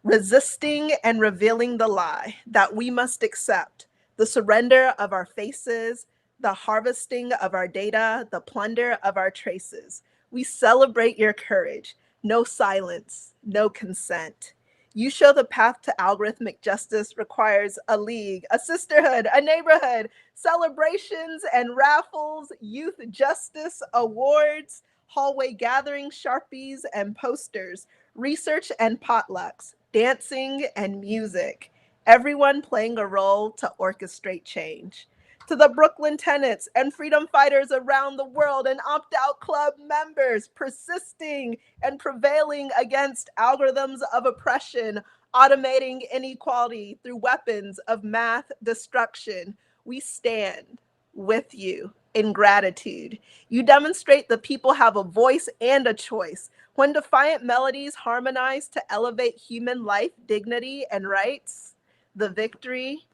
resisting and revealing the lie that we must accept, the surrender of our faces, the harvesting of our data, the plunder of our traces. We celebrate your courage, no silence, no consent. You show the path to algorithmic justice requires a league, a sisterhood, a neighborhood, celebrations and raffles, youth justice awards, hallway gatherings, Sharpies and posters, research and potlucks, dancing and music, everyone playing a role to orchestrate change. To the Brooklyn tenants and freedom fighters around the world and opt-out club members persisting and prevailing against algorithms of oppression, automating inequality through weapons of math destruction, we stand with you in gratitude. You demonstrate the people have a voice and a choice. When defiant melodies harmonize to elevate human life, dignity, and rights, the victory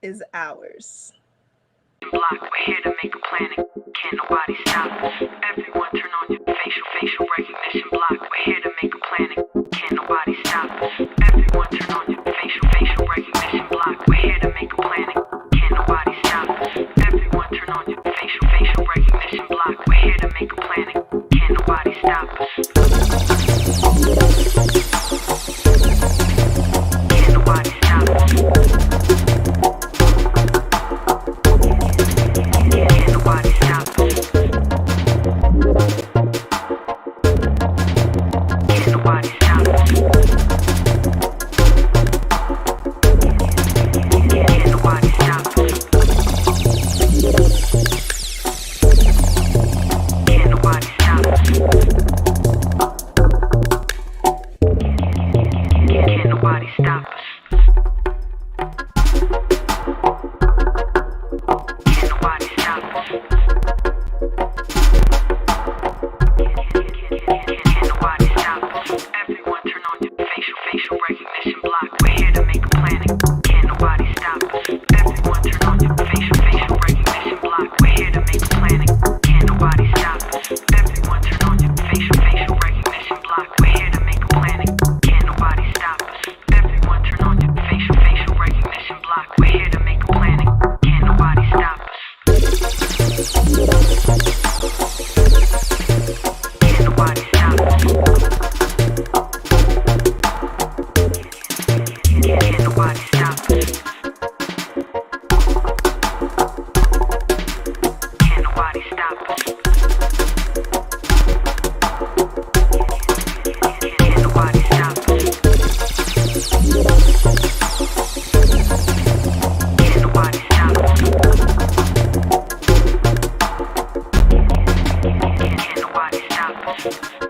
is ours. Block, we're here to make a planet. Can't nobody stop us. Everyone turn on your facial recognition block. We're here to make a planet. Can't nobody stop us. Everyone turn on your facial recognition block. We're here to make a planet. Can't nobody stop us. Everyone turn on your facial recognition block. We're here to make a planet. Can't nobody stop us. Can't nobody stop us. Can't nobody stop us.